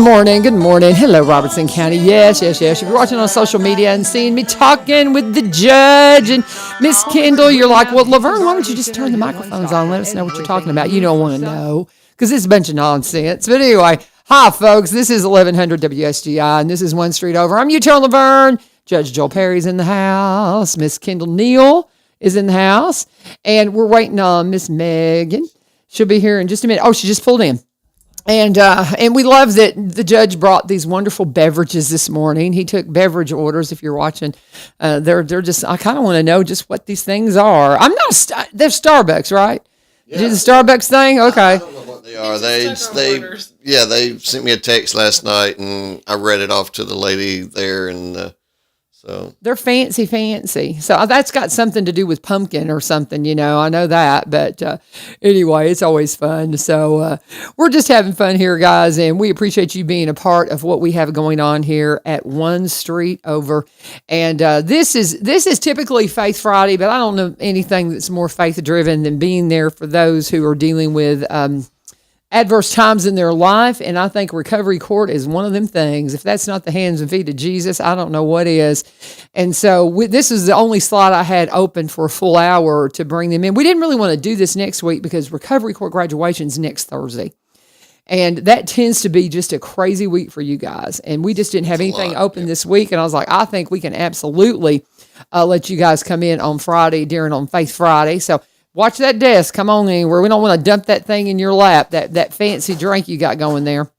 morning. Good morning. Hello, Robertson County. Yes. If you're watching on social media and seeing me talking with the judge and Miss Kendall, you're like, well, LaVern, why don't you just turn the microphones on and let us know what you're talking about? You don't want to know because it's a bunch of nonsense. But anyway, hi, folks. This is 1100 WSGI, and this is One Street Over. I'm U-Turn LaVern. Judge Joel Perry's in the house. Miss Kendall Neal is in the house. And we're waiting on Miss Megan. She'll be here in just a minute. Oh, she just pulled in. And we love that the judge brought these wonderful beverages this morning. He took beverage orders. If you're watching, they're just. I kind of want to know just what these things are. They're Starbucks, right? Yeah. Did the Starbucks thing? Okay. I don't know what they are. They sent me a text last night, and I read it off to the lady there, and so they're fancy. So that's got something to do with pumpkin or something, I know that. But anyway, it's always fun. So we're just having fun here, guys, and we appreciate you being a part of what we have going on here at One Street Over. And this is typically Faith Friday, but I don't know anything that's more faith driven than being there for those who are dealing with adverse times in their life, and I think recovery court is one of them things. If that's not the hands and feet of Jesus, I don't know what is. And so this is the only slot I had open for a full hour to bring them in. We didn't really want to do this next week because recovery court graduation's next Thursday. And that tends to be just a crazy week for you guys. And we just didn't have anything open this week. And I was like, I think we can absolutely let you guys come in on Friday on Faith Friday. So watch that desk. Come on anywhere. We don't want to dump that thing in your lap, that fancy drink you got going there.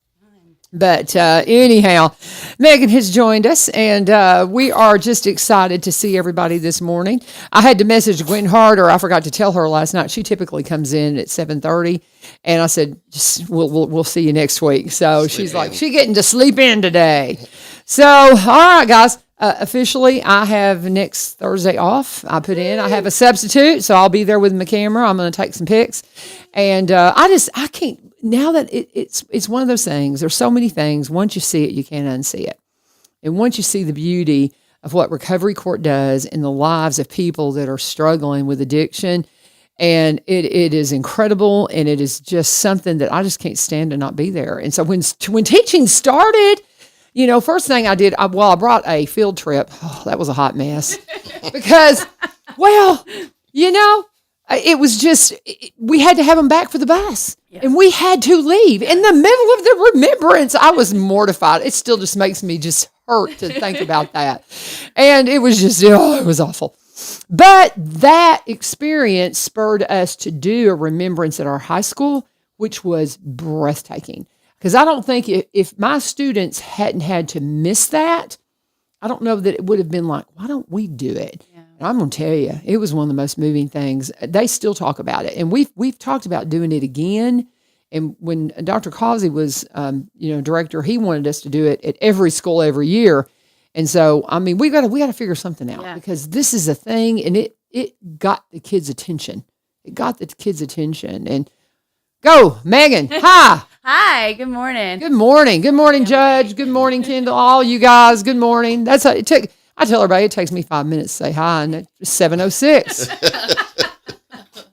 But anyhow, Megan has joined us, and we are just excited to see everybody this morning. I had to message Gwen Harder. I forgot to tell her last night. She typically comes in at 7:30, and I said, we'll see you next week. So she's like, she getting to sleep in today. So, all right, guys. Officially, I have next Thursday off. I have a substitute, so I'll be there with my camera. I'm going to take some pics. And I can't, now that it's one of those things, there's so many things. Once you see it, you can't unsee it. And once you see the beauty of what Recovery Court does in the lives of people that are struggling with addiction, and it is incredible, and it is just something that I just can't stand to not be there. And so when teaching started, first thing I did, I brought a field trip. Oh, that was a hot mess because, it was just, we had to have them back for the bus. Yes. And we had to leave in the middle of the remembrance. I was mortified. It still just makes me just hurt to think about that. And it was just, it was awful. But that experience spurred us to do a remembrance at our high school, which was breathtaking. Because I don't think if my students hadn't had to miss that, I don't know that it would have been like, why don't we do it? Yeah. And I'm going to tell you, it was one of the most moving things. They still talk about it. And we've talked about doing it again. And when Dr. Causey was, director, he wanted us to do it at every school every year. And so, I mean, we got to figure something out because this is a thing, and it got the kids' attention. It got the kids' attention. And go, Megan. Hi. Hi, good morning. Good morning. Good morning, Judge. Good morning, Kendall. All you guys, good morning. That's how it took. I tell everybody it takes me 5 minutes to say hi, and it's 7:06.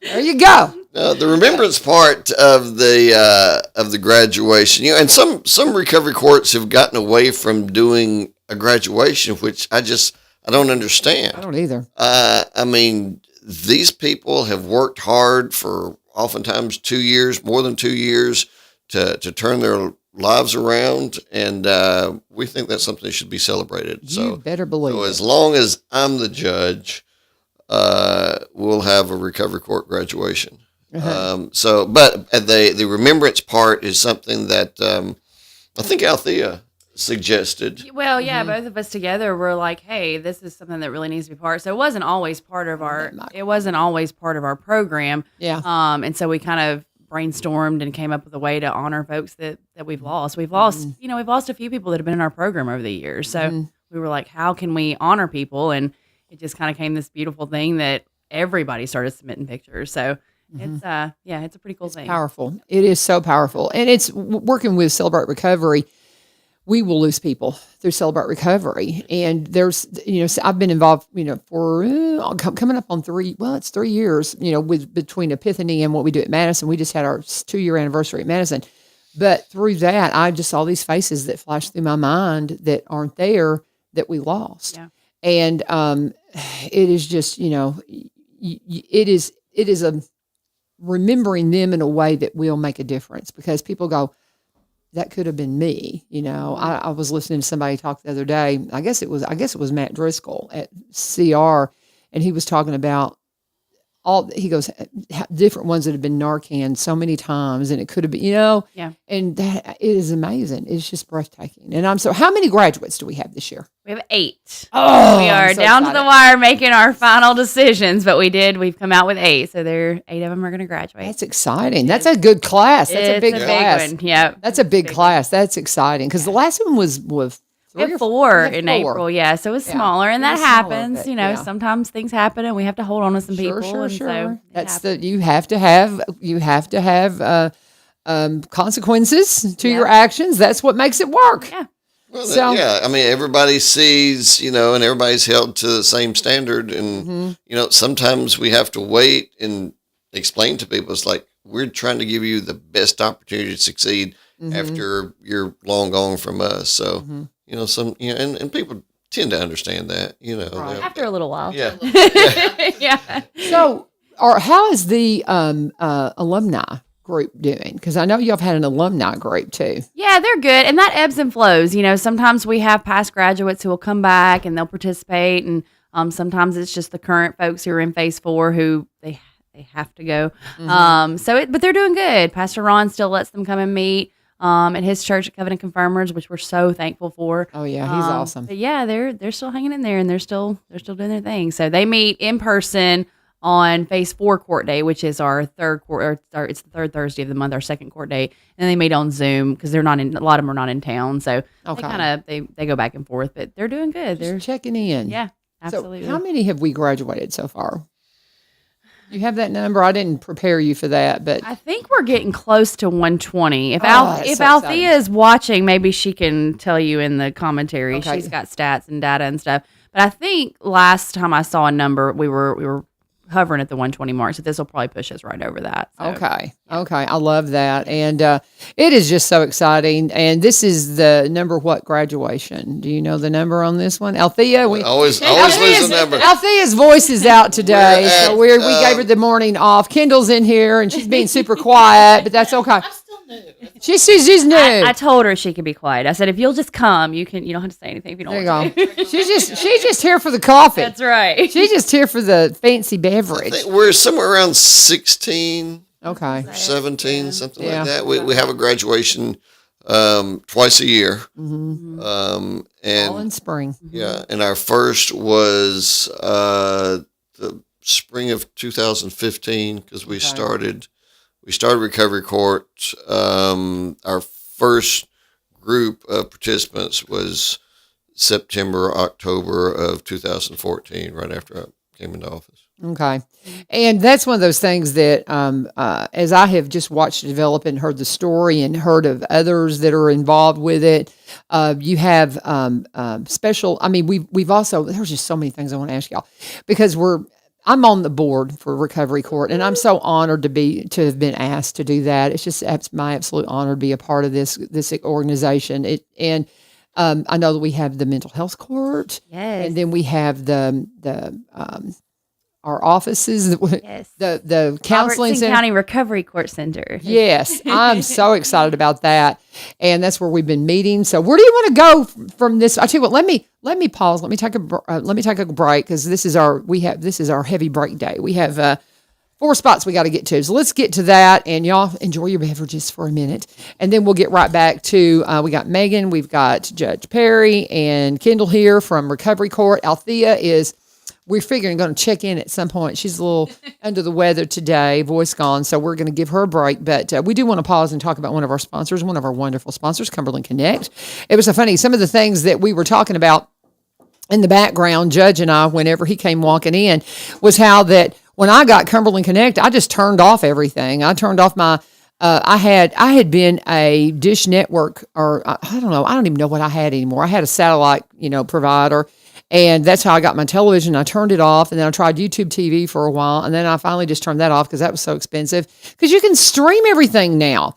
There you go. The remembrance part of the graduation, and some recovery courts have gotten away from doing a graduation, which I don't understand. I don't either. I mean, these people have worked hard for oftentimes 2 years, more than 2 years, to turn their lives around, and we think that's something that should be celebrated. You better believe so it. As long as I'm the judge, we'll have a recovery court graduation. Uh-huh. But the remembrance part is something that I think Althea suggested. Well, yeah, both of us together were like, hey, this is something that really needs to be part. So it wasn't always part of our program. Yeah. And so we kind of brainstormed and came up with a way to honor folks that we've lost. We've lost, we've lost a few people that have been in our program over the years. So we were like, how can we honor people? And it just kind of came this beautiful thing that everybody started submitting pictures. So it's a pretty cool thing. Powerful. It is so powerful. And it's working with Celebrate Recovery. We will lose people through Celebrate Recovery. And there's, I've been involved, for coming up on 3 years, between Epiphany and what we do at Madison. We just had our 2-year anniversary at Madison. But through that, I just saw these faces that flashed through my mind that aren't there that we lost. Yeah. And it is just, it is a remembering them in a way that will make a difference, because people go, that could have been me. I was listening to somebody talk the other day. I guess it was Matt Driscoll at CR, and he was talking about he goes, different ones that have been Narcan so many times, and it could have been, Yeah. and that it is amazing. It's just breathtaking. And how many graduates do we have this year? We have 8. Oh, we are I'm so down to the excited. wire making our final decisions, but we've come out with 8. So 8 of them are going to graduate. That's exciting. That's a good class. That's a big It's class. one. Yeah. That's a big class. That's exciting, because the last one was We have 4 we had in 4. April, yeah. So it's Yeah. smaller, and It that was smaller, happens. but, Sometimes things happen, and we have to hold on to some people. Sure. and So That's you have to have consequences to your actions. That's what makes it work. Yeah. Well, So- I mean, everybody sees, and everybody's held to the same standard. And, sometimes we have to wait and explain to people. It's like, we're trying to give you the best opportunity to succeed after you're long gone from us. So, and people tend to understand that, Right. After a little while. Yeah. Yeah. So, how is the alumni group doing? Because I know y'all have had an alumni group too. Yeah, they're good. And that ebbs and flows. Sometimes we have past graduates who will come back and they'll participate. And sometimes it's just the current folks who are in phase 4 who they have to go. But they're doing good. Pastor Ron still lets them come and meet at his church at Covenant Confirmers, which we're so thankful for. Oh yeah, he's awesome. But yeah, they're still hanging in there, and they're still doing their thing. So they meet in person on phase 4 court day, which is our third court. It's the third Thursday of the month, our second court day, and they meet on Zoom because they're not in. A lot of them are not in town, so they go back and forth. But they're doing good. They're Checking in. yeah, absolutely. So how many have we graduated so far? You have that number? I didn't prepare you for that, but I think we're getting close to 120. If that's so Althea is watching, maybe she can tell you in the commentary. Okay. She's got stats and data and stuff. But I think last time I saw a number, we were hovering at the 120 mark. So this will probably push us right over that. So. Okay. I love that. And it is just so exciting. And this is the number what graduation? Do you know the number on this one? Althea? Always lose the number. Althea's voice is out today. So We're we at, gave her the morning off. Kendall's in here and she's being super quiet, but that's okay. I'm still new. She's new. I told her she could be quiet. I said, if you'll just come, you don't have to say anything if you don't there you want to. go. She's just here for the coffee. That's right. She's just here for the fancy I beverage. think we're somewhere around 16, Okay. 17, something Yeah. like that. We have a graduation twice a year. Mm-hmm. And All in spring. yeah, and our first was the spring of 2015 because we started recovery court. Our first group of participants was September, October of 2014, right after I came into office. Okay. And that's one of those things that, as I have just watched it develop and heard the story and heard of others that are involved with it, you have special, we've also, there's just so many things I want to ask y'all because I'm on the board for Recovery Court, and I'm so honored to have been asked to do that. It's my absolute honor to be a part of this organization. I know that we have the mental health court, Yes. and then we have our offices, Yes. the counseling Robertson center. County Recovery Court Center. Yes, I'm so excited about that, and that's where we've been meeting. So, where do you want to go from this? I tell you what, let me pause. Let me take a break because this is our heavy break day. We have 4 spots we got to get to. So let's get to that, and y'all enjoy your beverages for a minute, and then we'll get right back to. We got Megan, we've got Judge Perry, and Kendall here from Recovery Court. Althea is. We're figuring going to check in at some point. She's a little under the weather today, voice gone, so we're going to give her a break. But we do want to pause and talk about one of our sponsors, one of our wonderful sponsors, Cumberland Connect. It was so funny. Some of the things that we were talking about in the background, Judge and I, whenever he came walking in, was how that when I got Cumberland Connect, I just turned off everything. I turned off my I had been a Dish Network, or I don't know. I don't even know what I had anymore. I had a satellite, provider. And that's how I got my television. I turned it off, and then I tried YouTube TV for a while, and then I finally just turned that off because that was so expensive. Because you can stream everything now.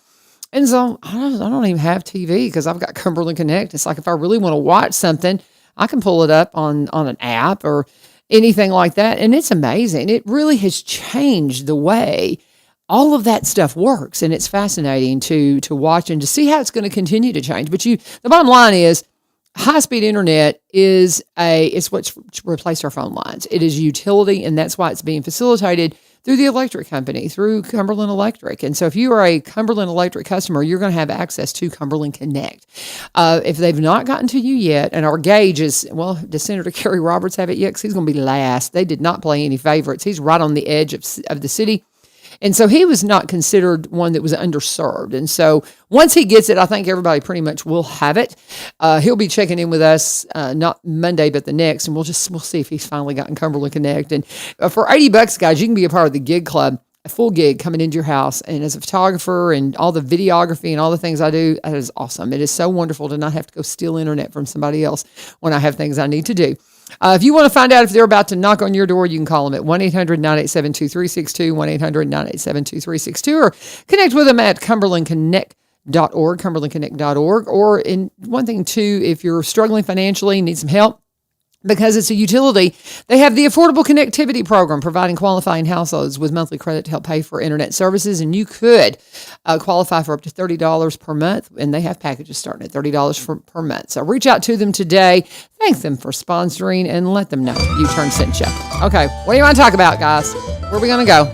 And so I don't even have TV because I've got Cumberland Connect. It's like if I really want to watch something, I can pull it up on an app or anything like that. And it's amazing. It really has changed the way all of that stuff works. And it's fascinating to watch and to see how it's going to continue to change. But the bottom line is high-speed internet it's what's replaced our phone lines. It is utility, and that's why it's being facilitated through the electric company, through Cumberland Electric. And so if you are a Cumberland Electric customer, you're going to have access to Cumberland Connect. If they've not gotten to you yet, and our gauge is, well, does Senator Kerry Roberts have it yet? 'Cause he's going to be last. They did not play any favorites. He's right on the edge of the city. And so he was not considered one that was underserved. And so once he gets it, I think everybody pretty much will have it. He'll be checking in with us, not Monday, but the next. And we'll see if he's finally gotten Cumberland Connect. And for $80, guys, you can be a part of the gig club, a full gig coming into your house. And as a photographer and all the videography and all the things I do, that is awesome. It is so wonderful to not have to go steal internet from somebody else when I have things I need to do. If you want to find out if they're about to knock on your door, you can call them at 1-800-987-2362, 1-800-987-2362, or connect with them at cumberlandconnect.org, cumberlandconnect.org. Or in one thing, too, if you're struggling financially, need some help, because it's a utility, they have the Affordable Connectivity Program, providing qualifying households with monthly credit to help pay for internet services. And you could qualify for up to $30 per month. And they have packages starting at $30 per month. So reach out to them today. Thank them for sponsoring and let them know U-Turn sent you. Okay, what do you want to talk about, guys? Where are we going to go?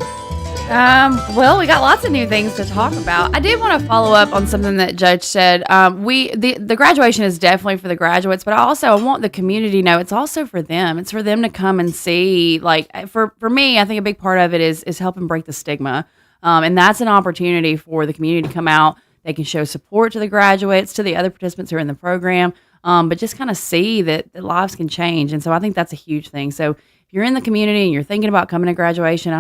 Well, we got lots of new things to talk about. I did want to follow up on something that Judge said. The graduation is definitely for the graduates, but I want the community to know it's also for them. It's for them to come and see. Like for me, I think a big part of it is helping break the stigma, and that's an opportunity for the community to come out. They can show support to the graduates, to the other participants who are in the program, but just kind of see that lives can change. And so I think that's a huge thing. So if you're in the community and you're thinking about coming to graduation,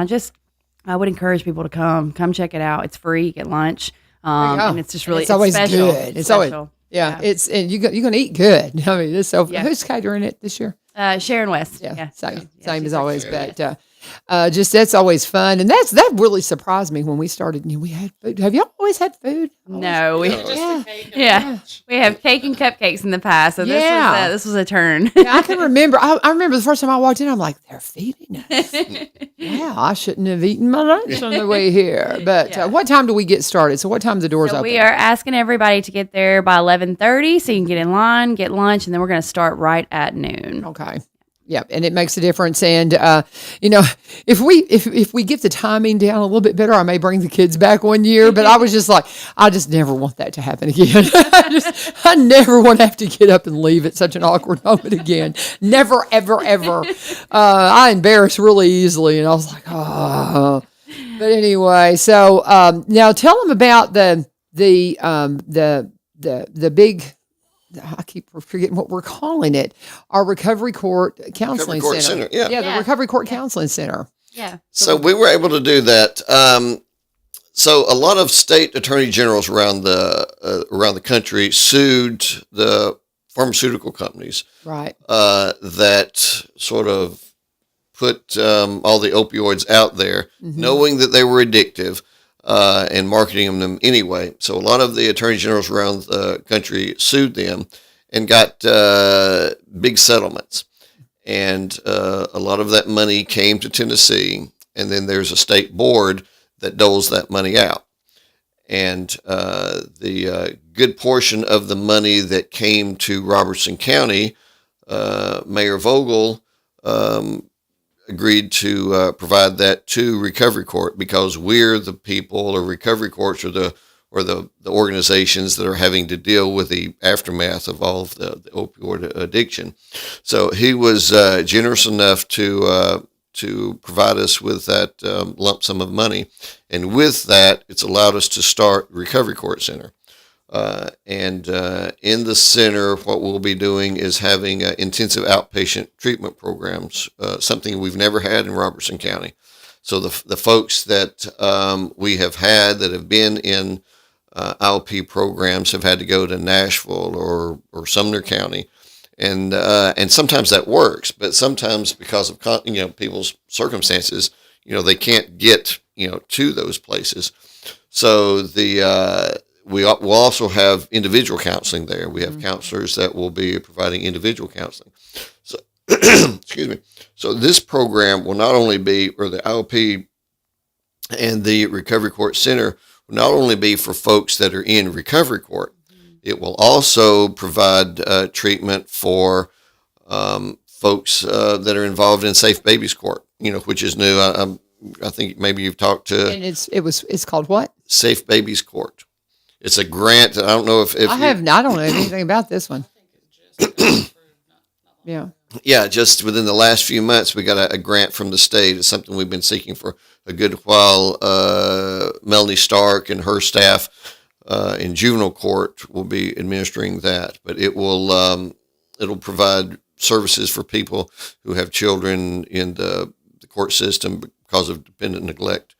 I would encourage people to come check it out. It's free. You get lunch. And it's just really, it's always special. good. It's always, yeah. And you're going to eat good. I mean, who's catering it this year? Sharon West. Yeah. Same as always. But that's always fun. And that really surprised me when we started. We had food. Have y'all always had food? No. We have cake and cupcakes in the past. So this was a turn. I can remember. I remember the first time I walked in, I'm like, they're feeding us. Yeah, I shouldn't have eaten my lunch on the way here. But what time do we get started? So what time the doors open? We are asking everybody to get there by 11:30 so you can get in line, get lunch, and then we're going to start right at noon. Okay. Yeah, and it makes a difference. And if we get the timing down a little bit better, I may bring the kids back one year. But I was just like, I just never want that to happen again. I never want to have to get up and leave at such an awkward moment again. Never, ever, ever. I embarrass really easily, and I was like, oh. But anyway, so now tell them about the big. I keep forgetting what we're calling it. Our Recovery Court Counseling Center. Yeah, the Recovery Court Counseling Center. Yeah. So we were able to do that. So a lot of state attorney generals around the country sued the pharmaceutical companies, right? That sort of put all the opioids out there, knowing that they were addictive. And marketing them anyway. So a lot of the attorney generals around the country sued them and got big settlements. And a lot of that money came to Tennessee. And then there's a state board that doles that money out. And the good portion of the money that came to Robertson County, Mayor Vogel agreed to provide that to Recovery Court, because we're the people, or Recovery Courts are the organizations that are having to deal with the aftermath of all of the opioid addiction. So he was generous enough to provide us with that lump sum of money, and with that, it's allowed us to start Recovery Court Center. And in the center, what we'll be doing is having intensive outpatient treatment programs, something we've never had in Robertson County. So the folks that we have had that have been in IOP programs have had to go to Nashville or Sumner County, and sometimes that works, but sometimes because of people's circumstances, they can't get to those places. So we'll also have individual counseling there. We have counselors that will be providing individual counseling. So, excuse me. So this program will not only be, or the IOP and the Recovery Court Center will not only be for folks that are in recovery court, it will also provide treatment for folks that are involved in Safe Babies Court, which is new. I think maybe you've talked to. And it's called what? Safe Babies Court. It's a grant. I don't know if I don't know anything about this one. Yeah. Yeah, just within the last few months, we got a grant from the state. It's something we've been seeking for a good while. Melanie Stark and her staff in juvenile court will be administering that, but it'll provide services for people who have children in the court system because of dependent neglect.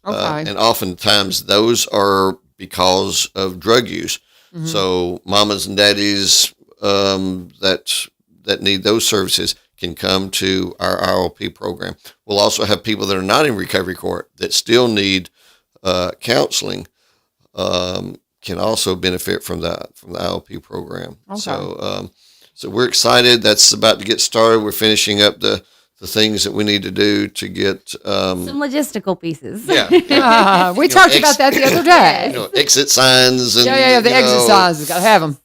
Okay. And oftentimes those are because of drug use. Mm-hmm. So mamas and daddies that need those services can come to our IOP program. We'll also have people that are not in recovery court that still need counseling can also benefit from the IOP program. Okay. So we're excited. That's about to get started. We're finishing up the things that we need to do to get some logistical pieces. Yeah, we talked about that the other day. Exit signs and the exit signs. Got to have them.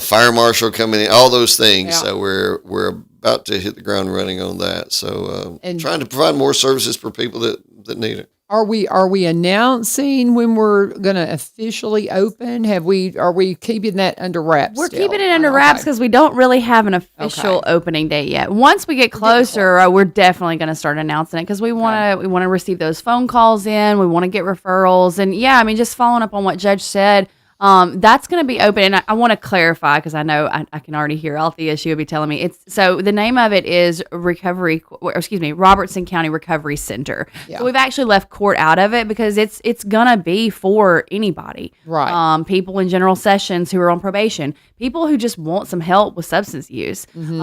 Fire marshal coming in, all those things. Yeah. So we're about to hit the ground running on that. So and trying to provide more services for people that need it. Are we announcing when we're going to officially open? Are we keeping that under wraps? We're keeping it under wraps because we don't really have an official opening date yet. Once we get closer, we're definitely going to start announcing it because we want to receive those phone calls in. We want to get referrals, and just following up on what Judge said. That's going to be open, and I want to clarify because I know I can already hear Althea. She will be telling me so the name of it is Robertson County Recovery Center. Yeah. So we've actually left court out of it because it's going to be for anybody, right? People in general sessions who are on probation, people who just want some help with substance use. Mm-hmm.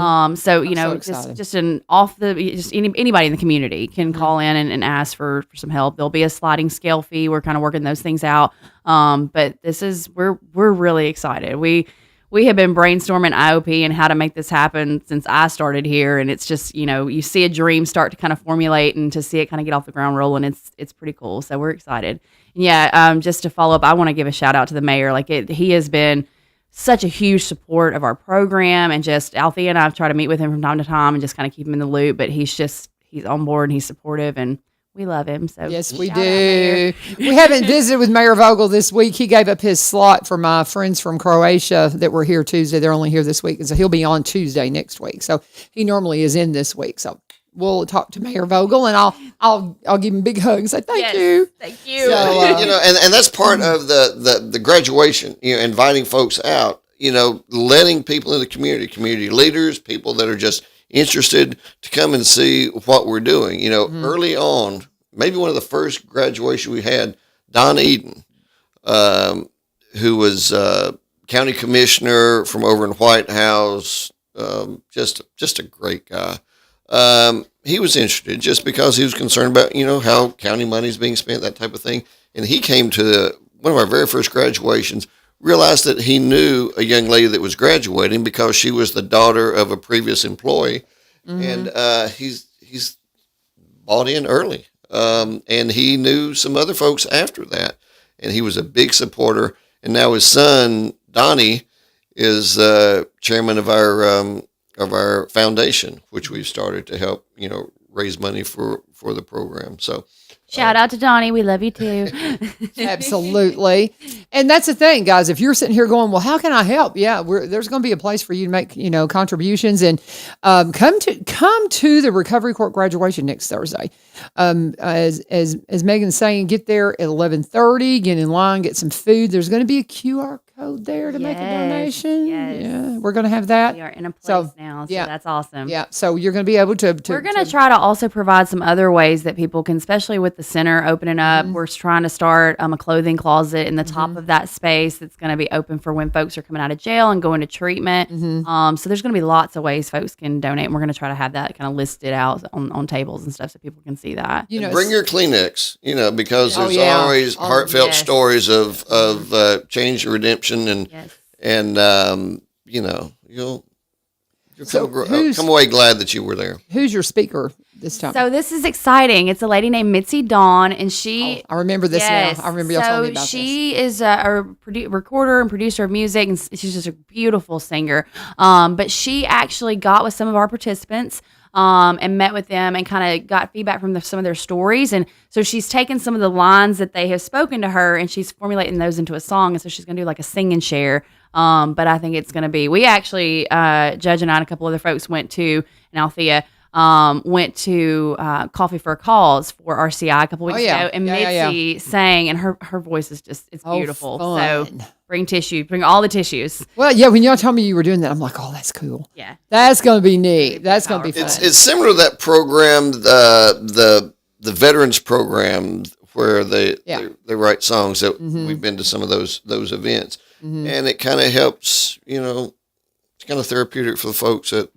Anybody in the community can call in and ask for some help. There'll be a sliding scale fee. We're kind of working those things out. But we're really excited. We have been brainstorming IOP and how to make this happen since I started here. And it's just, you see a dream start to kind of formulate and to see it kind of get off the ground rolling. It's pretty cool. So we're excited. And just to follow up, I want to give a shout out to the mayor. He has been such a huge support of our program, and just Althea and I've tried to meet with him from time to time and just kind of keep him in the loop, but he's on board and he's supportive, and we love him. So yes, we do. We haven't visited with Mayor Vogel this week. He gave up his slot for my friends from Croatia that were here Tuesday. They're only here this week, and so he'll be on Tuesday next week. So he normally is in this week. So we'll talk to Mayor Vogel, and I'll give him a big hug and say thank you. Thank you. So, and that's part of the graduation. Inviting folks out. Letting people in the community leaders, people that are just interested to come and see what we're doing. Early on, maybe one of the first graduation we had, Don Eden, who was county commissioner from over in White House, just a great guy. He was interested just because he was concerned about, how county money is being spent, that type of thing. And he came to one of our very first graduations, realized that he knew a young lady that was graduating because she was the daughter of a previous employee. Mm-hmm. And he's bought in early. And he knew some other folks after that. And he was a big supporter. And now his son, Donnie, is chairman of our foundation, which we've started to help, raise money for the program. So shout out to Donnie. We love you too. Absolutely. And that's the thing, guys. If you're sitting here going, well, how can I help? Yeah, there's going to be a place for you to make, contributions, and come to the Recovery Court graduation next Thursday. As Megan's saying, get there at 11:30, get in line, get some food. There's going to be a QR code code there to make a Yes, donation. yes. Yeah, we're going to have that. We are in a place So, now, so yeah. that's awesome. Yeah, so you're going to be able to We're going to try to also provide some other ways that people can, especially with the center opening up. We're trying to start a clothing closet in the top of that space that's going to be open for when folks are coming out of jail and going to treatment. So there's going to be lots of ways folks can donate. And we're going to try to have that kind of listed out on tables and stuff so people can see that. you know, Bring your Kleenex, because Oh, there's yeah. always heartfelt yes. stories of change and redemption, and Yes. you'll So come away glad that you were there. who's your speaker this time? So this is exciting. It's a lady named Mitzi Dawn, and she. I remember this Yes. now. I remember y'all telling me about she is a recorder and producer of music, and she's just a beautiful singer. But she actually got with some of our participants and met with them and kind of got feedback from some of their stories. And so she's taken some of the lines that they have spoken to her, and she's formulating those into a song. And so she's going to do like a sing and share. But I think it's going to be. We actually, Judge and I and a couple other folks went to, and Althea went to Coffee for a Cause for RCI a couple weeks ago, and Mitzi sang, and her voice is just it's beautiful. fun. So bring all the tissues. Well, yeah, when y'all told me you were doing that, I'm like, oh, that's cool. Yeah, That's going to be neat. That's going to be fun. It's similar to that program, the veterans program, where they write songs. That we've been to some of those events, and it kind of helps. It's kind of therapeutic for the folks that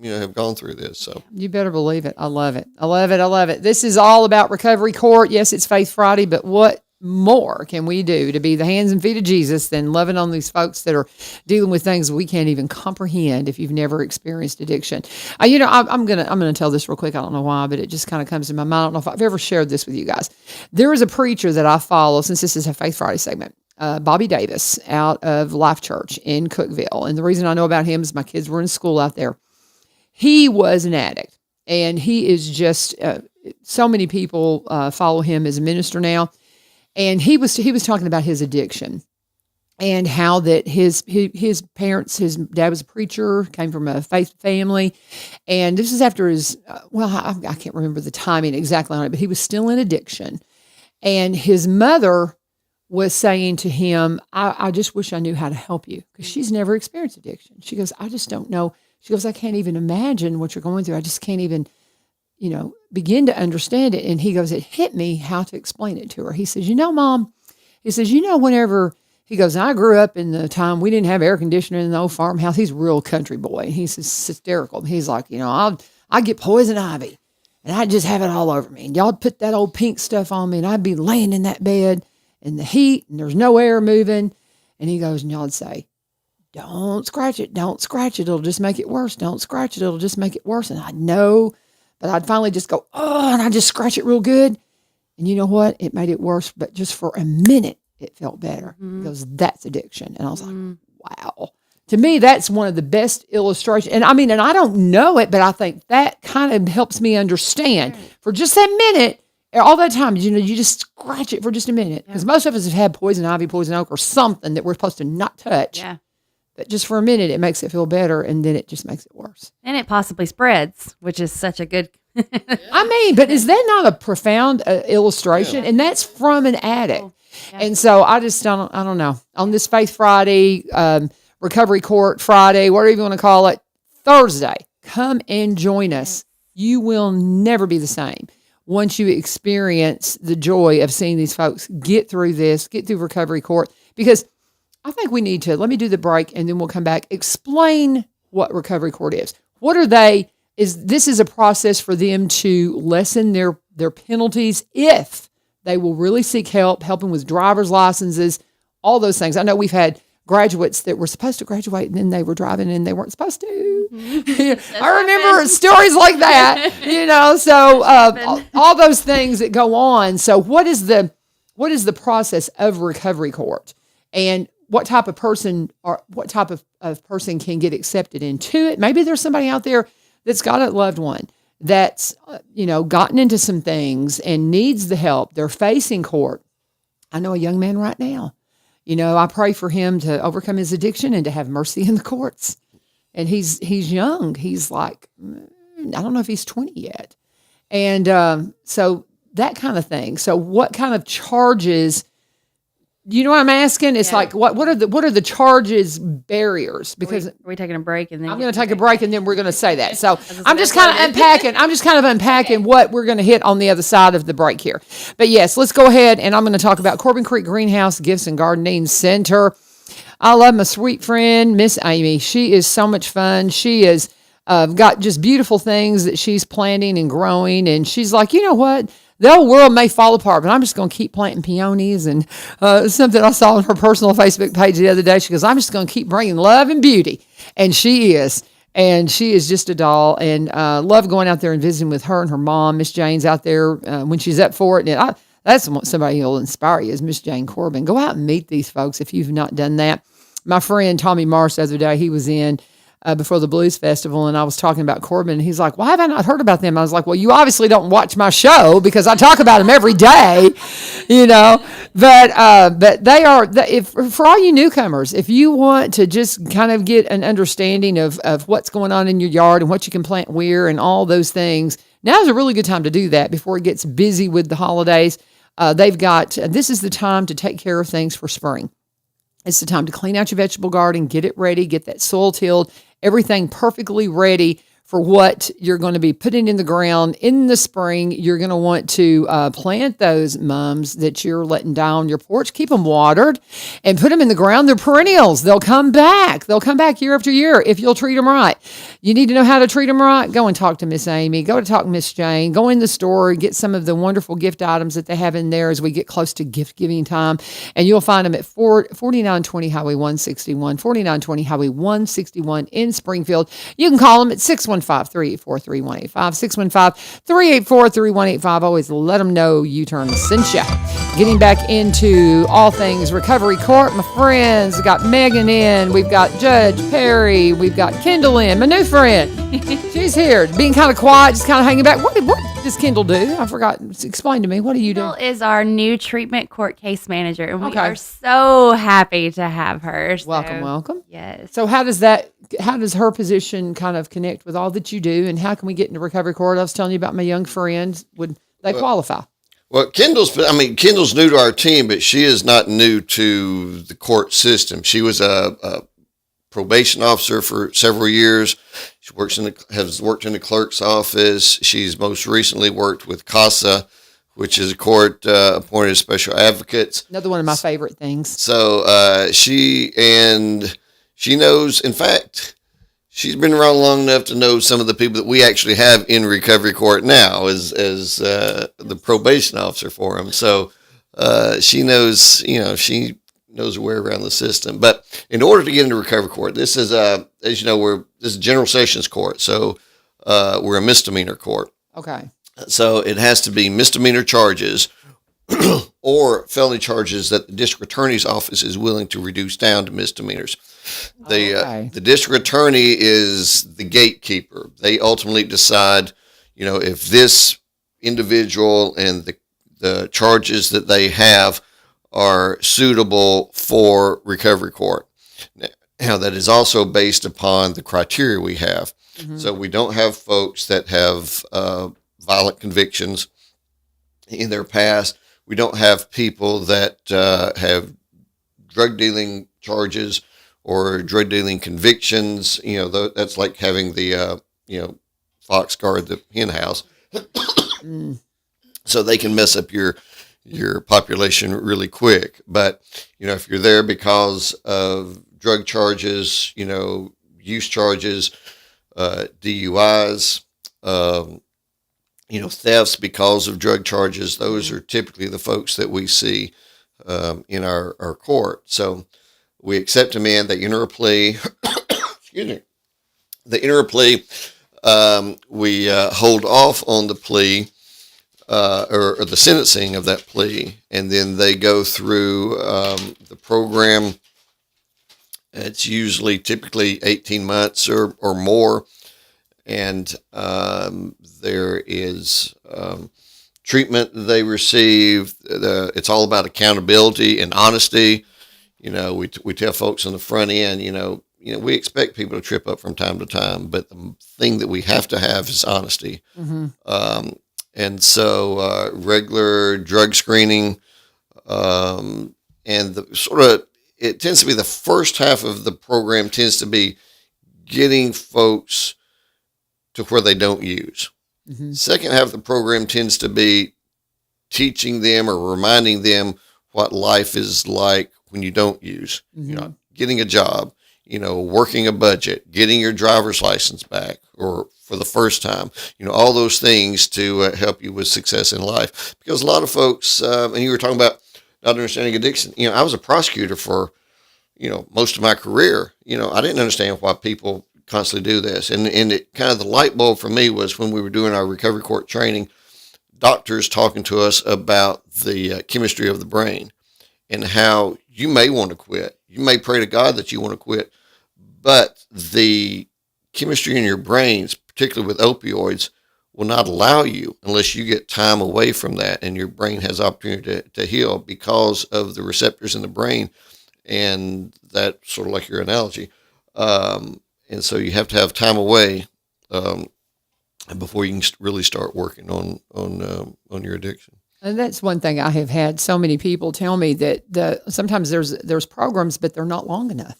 have gone through this. So You better believe it. I love it. I love it. I love it. This is all about Recovery Court. Yes, it's Faith Friday, but what more can we do to be the hands and feet of Jesus than loving on these folks that are dealing with things we can't even comprehend if you've never experienced addiction? I'm gonna tell this real quick. I don't know why, but it just kind of comes to my mind. I don't know if I've ever shared this with you guys. There is a preacher that I follow, since this is a Faith Friday segment, Bobby Davis out of Life Church in Cookeville. And the reason I know about him is my kids were in school out there. He was an addict, and he is just so many people follow him as a minister now. And he was talking about his addiction and how that his parents, his dad was a preacher, came from a faith family, and this is after his I can't remember the timing exactly on it, but he was still in addiction, and his mother was saying to him, I just wish I knew how to help you, because she's never experienced addiction. She goes, I just don't know. She goes, I can't even imagine what you're going through. I just can't even, begin to understand it. And he goes, it hit me how to explain it to her. He says, Mom, he says, whenever, he goes, I grew up in the time we didn't have air conditioning in the old farmhouse. He's a real country boy. He's hysterical. He's like, I get poison ivy and I'd just have it all over me. And y'all put that old pink stuff on me, and I'd be laying in that bed in the heat and there's no air moving. And he goes, and y'all'd say, don't scratch it. Don't scratch it. It'll just make it worse. Don't scratch it. It'll just make it worse. And I'd know, but I'd finally just go, oh, and I'd just scratch it real good. And you know what? It made it worse, but just for a minute, it felt better. Because that's addiction. And I was like, wow. To me, that's one of the best illustrations. And and I don't know it, but I think that kind of helps me understand. For just that minute, all that time, you just scratch it for just a minute. Because most of us have had poison ivy, poison oak, or something that we're supposed to not touch. yeah. But just for a minute, it makes it feel better, and then it just makes it worse. And it possibly spreads, which is such a good. But is that not a profound illustration? Yeah. And that's from an addict. Yeah. And so I don't know. On this Faith Friday, Recovery Court Friday, whatever you want to call it, Thursday, come and join us. You will never be the same once you experience the joy of seeing these folks get through Recovery Court. Because I think we need to, let me do the break and then we'll come back. Explain what Recovery Court is. What are they? This is a process for them to lessen their penalties if they will really seek helping with driver's licenses, all those things. I know we've had graduates that were supposed to graduate and then they were driving and they weren't supposed to. I remember stories like that, so all those things that go on. So what is the process of Recovery Court, and what type of person of person can get accepted into it? Maybe there's somebody out there that's got a loved one that's, gotten into some things and needs the help. They're facing court. I know a young man right now. I pray for him to overcome his addiction and to have mercy in the courts. And he's young. He's like, I don't know if he's 20 yet. And so that kind of thing. So what kind of charges You know what I'm asking? It's Yeah. like what are the charges barriers? Because Are we taking a break and then I'm going to take a break and then we're going to say that. So I'm just that's kind of what it is. unpacking. I'm just kind of unpacking what we're going to hit on the other side of the break here. But yes, let's go ahead and I'm going to talk about Corbin Creek Greenhouse Gifts and Gardening Center. I love my sweet friend, Miss Amy. She is so much fun. She is got just beautiful things that she's planting and growing. And she's like, you know what? The whole world may fall apart, but I'm just going to keep planting peonies. And something I saw on her personal Facebook page the other day, she goes, I'm just going to keep bringing love and beauty. And she is. And she is just a doll. And love going out there and visiting with her and her mom. Miss Jane's out there when she's up for it. And that's somebody who'll inspire you is Miss Jane Corbin. Go out and meet these folks if you've not done that. My friend Tommy Marsh the other day, he was in before the Blues Festival, and I was talking about Corbin, and he's like, why have I not heard about them? I was like, well, you obviously don't watch my show because I talk about them every day, you know. But they are, if for all you newcomers, if you want to just kind of get an understanding of what's going on in your yard and what you can plant where and all those things, now's a really good time to do that before it gets busy with the holidays. This is the time to take care of things for spring. It's the time to clean out your vegetable garden, get it ready, get that soil tilled, everything perfectly ready for what you're going to be putting in the ground in the spring. You're going to want to plant those mums that you're letting down on your porch. Keep them watered and put them in the ground. They're perennials. They'll come back. They'll come back year after year if you'll treat them right. You need to know how to treat them right. Go and talk to Miss Amy. Go to talk to Miss Jane. Go in the store and get some of the wonderful gift items that they have in there as we get close to gift giving time. And you'll find them at 4920 Highway 161, 4920 Highway 161 in Springfield. You can call them at 615-384-3185, 615-384-3185. Always let them know U-Turn sent you. Getting back into all things recovery court, my friends. We've got Megan in. We've got Judge Perry. We've got Kendall in, my new friend. She's here, being kind of quiet, just kind of hanging back. What does Kendall do? I forgot. Explain to me. What do you do? Kendall is our new treatment court case manager, and we are so happy to have her. So, Welcome. Yes. So how does her position kind of connect with all that you do, and how can we get into recovery court? I was telling you about my young friends. Would they qualify? Well, Kendall's new to our team, but she is not new to the court system. She was a probation officer for several years. She has worked in the clerk's office. She's most recently worked with CASA, which is a court appointed special advocates. Another one of my favorite things. So she knows. In fact, she's been around long enough to know some of the people that we actually have in recovery court now as the probation officer for them. So she knows, she knows her way around the system. But in order to get into recovery court, this is as you know, this is general sessions court. So we're a misdemeanor court. Okay. So it has to be misdemeanor charges or felony charges that the district attorney's office is willing to reduce down to misdemeanors. The district attorney is the gatekeeper. They ultimately decide, if this individual and the charges that they have are suitable for recovery court. Now, that is also based upon the criteria we have. Mm-hmm. So we don't have folks that have violent convictions in their past. We don't have people that have drug dealing charges or drug dealing convictions. That's like having the fox guard the hen house. So they can mess up your population really quick. But if you're there because of drug charges, use charges, DUIs, thefts because of drug charges, those are typically the folks that we see in our court. So we accept them in, they enter a plea. Excuse me. They enter a plea. We hold off on the plea or the sentencing of that plea, and then they go through the program. It's typically 18 months or more. And there is treatment they receive. It's all about accountability and honesty. We tell folks on the front end, we expect people to trip up from time to time, but the thing that we have to have is honesty. Mm-hmm. And so regular drug screening, and it tends to be the first half of the program tends to be getting folks to where they don't use. Second half of the program tends to be teaching them or reminding them what life is like when you don't use. Getting a job, working a budget, getting your driver's license back or for the first time, all those things to help you with success in life. Because a lot of folks, and you were talking about not understanding addiction. I was a prosecutor for, most of my career. I didn't understand why people constantly do this. And it kind of the light bulb for me was when we were doing our recovery court training, doctors talking to us about the chemistry of the brain and how you may want to quit. You may pray to God that you want to quit, but the chemistry in your brains, particularly with opioids, will not allow you unless you get time away from that and your brain has opportunity to heal because of the receptors in the brain. And that's sort of like your analogy. And so you have to have time away before you can really start working on your addiction. And that's one thing I have had so many people tell me that sometimes there's programs, but they're not long enough.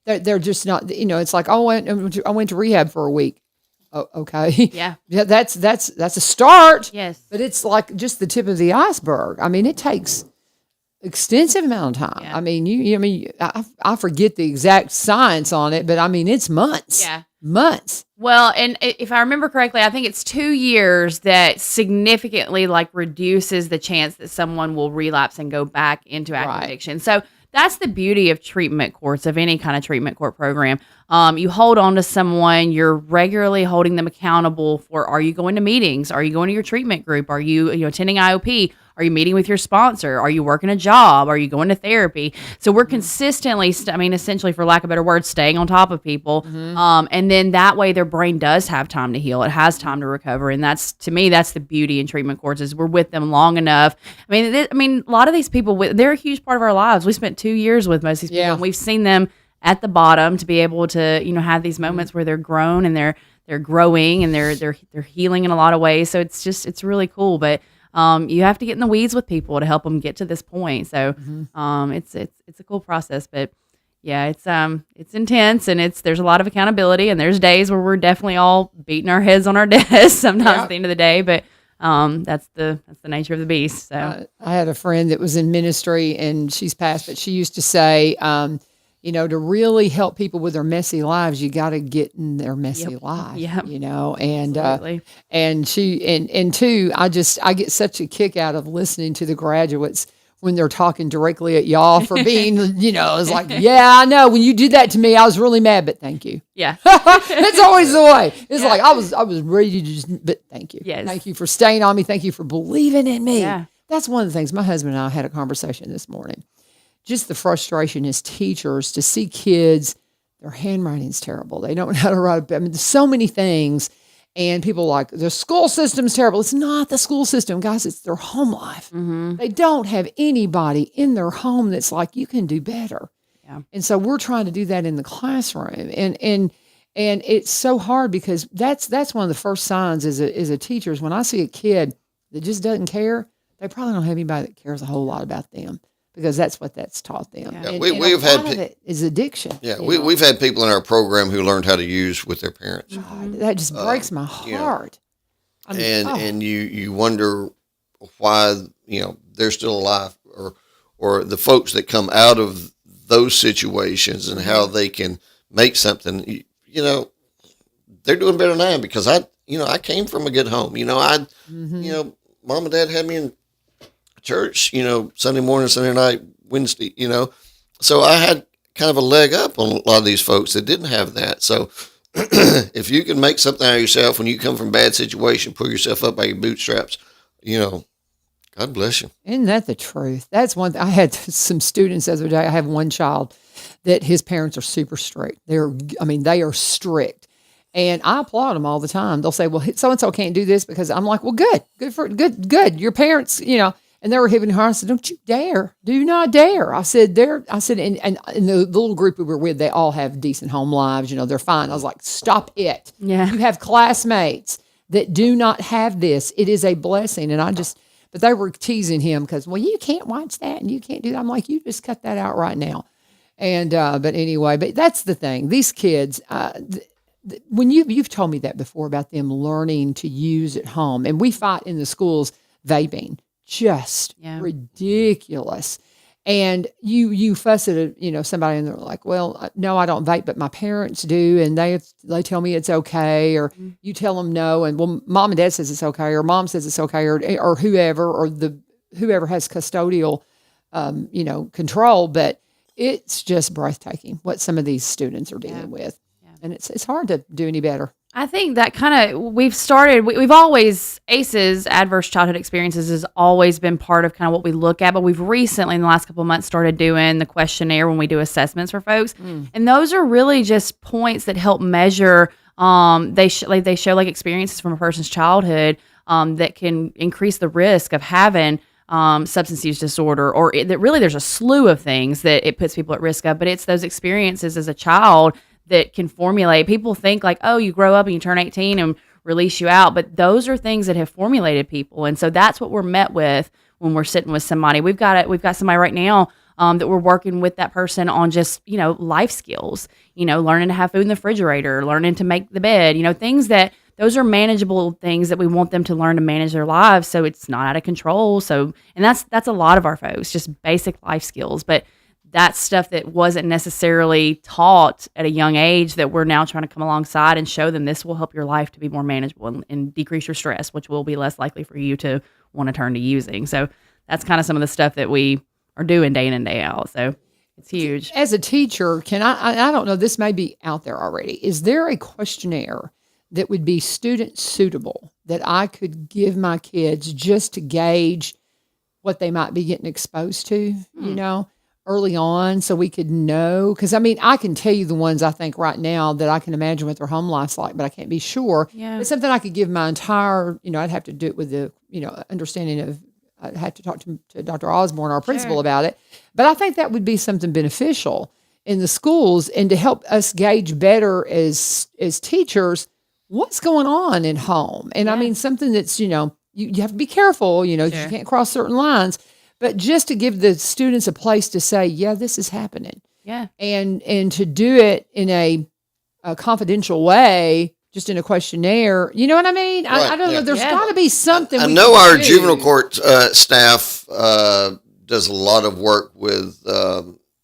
They're just not. It's like, oh, I went to rehab for a week. Oh, okay. Yeah. Yeah. That's a start. Yes. But it's like just the tip of the iceberg. I mean, it takes extensive amount of time. Yeah. I mean, I forget the exact science on it, but I mean, it's months. Yeah. Months. Well, and if I remember correctly, I think it's 2 years that significantly reduces the chance that someone will relapse and go back into active addiction. So that's the beauty of treatment courts, of any kind of treatment court program. You hold on to someone, you're regularly holding them accountable for, are you going to meetings? Are you going to your treatment group? Are you attending IOP? Are you meeting with your sponsor? Are you working a job? Are you going to therapy? So we're consistently, essentially, for lack of a better word, staying on top of people. And then that way their brain does have time to heal. It has time to recover. And that's, to me, that's the beauty in treatment courts, is we're with them long enough. I mean, a lot of these people, they're a huge part of our lives. We spent 2 years with most of these people, and we've seen them at the bottom to be able to, have these moments where they're grown and they're growing and they're healing in a lot of ways. So it's really cool. But you have to get in the weeds with people to help them get to this point. So it's a cool process, but yeah, it's intense, and there's a lot of accountability, and there's days where we're definitely all beating our heads on our desks sometimes at the end of the day, but that's the nature of the beast. So I had a friend that was in ministry, and she's passed, but she used to say, to really help people with their messy lives, you got to get in their messy life. And Absolutely. and she and two, I get such a kick out of listening to the graduates when they're talking directly at y'all for being, it's like, yeah, I know when you did that to me, I was really mad, but thank you. Yeah. That's always the way. It's like I was ready to just, but thank you. Yes. Thank you for staying on me. Thank you for believing in me. Yeah. That's one of the things. My husband and I had a conversation this morning. Just the frustration as teachers to see kids, their handwriting's terrible. They don't know how to write. There's so many things, and people are like, the school system's terrible. It's not the school system, guys. It's their home life. They don't have anybody in their home that's like, you can do better. Yeah. And so we're trying to do that in the classroom, and it's so hard because that's one of the first signs as a teacher is when I see a kid that just doesn't care. They probably don't have anybody that cares a whole lot about them. Because that's what that's taught them. Yeah, and we've had it is addiction. Yeah, we've had people in our program who learned how to use with their parents. God, that just breaks my heart. And you wonder why they're still alive, or the folks that come out of those situations and how they can make something. They're doing better than I am because I came from a good home. Mom and Dad had me in church, Sunday morning, Sunday night, Wednesday, so I had kind of a leg up on a lot of these folks that didn't have that. So if you can make something out of yourself when you come from a bad situation, pull yourself up by your bootstraps, God bless you. Isn't that the truth? That's one thing. I had some students the other day. I have one child that his parents are super strict. They are strict. And I applaud them all the time. They'll say, well, so-and-so can't do this because I'm like, well, good. Your parents, and they were hitting her. I said, don't you dare. Do not dare. I said, and in the little group we were with, they all have decent home lives. They're fine. I was like, stop it. Yeah. You have classmates that do not have this. It is a blessing. And but they were teasing him because, well, you can't watch that and you can't do that. I'm like, you just cut that out right now. And but anyway, but that's the thing. These kids, when you've told me that before about them learning to use at home, and we fight in the schools vaping, just ridiculous. And you fuss at somebody and they're like, well, no, I don't vape, but my parents do, and they tell me it's okay, or you tell them no, and well, mom and dad says it's okay, or mom says it's okay, or whoever, or whoever has custodial, control, but it's just breathtaking what some of these students are dealing with, and it's hard to do any better. I think that kind of we've always, ACEs, adverse childhood experiences, has always been part of kind of what we look at, but we've recently in the last couple of months started doing the questionnaire when we do assessments for folks. And those are really just points that help measure, they show like experiences from a person's childhood that can increase the risk of having substance use disorder, or that really there's a slew of things that it puts people at risk of, but it's those experiences as a child that can formulate. People think like, oh, you grow up and you turn 18 and release you out, but those are things that have formulated people. And so that's what we're met with when we're sitting with somebody. We've got somebody right now that we're working with that person on just, life skills, learning to have food in the refrigerator, learning to make the bed, things that those are manageable things that we want them to learn to manage their lives so it's not out of control. So, and that's a lot of our folks, just basic life skills. But that's stuff that wasn't necessarily taught at a young age that we're now trying to come alongside and show them this will help your life to be more manageable and decrease your stress, which will be less likely for you to want to turn to using. So that's kind of some of the stuff that we are doing day in and day out. So it's huge. As a teacher, I don't know, this may be out there already. Is there a questionnaire that would be student suitable that I could give my kids just to gauge what they might be getting exposed to, early on, so we could know? Because I can tell you the ones I think right now that I can imagine what their home life's like, but I can't be sure. It's something I could give my entire, I'd have to do it with the, understanding of, I'd have to talk to Dr. Osborne, our principal, about it. But I think that would be something beneficial in the schools and to help us gauge better as teachers what's going on at home. And something that's, you have to be careful, you can't cross certain lines. But just to give the students a place to say, yeah, this is happening. Yeah. And to do it in a confidential way, just in a questionnaire. You know what I mean? Right, I don't know. There's got to be something. I know our juvenile court staff does a lot of work with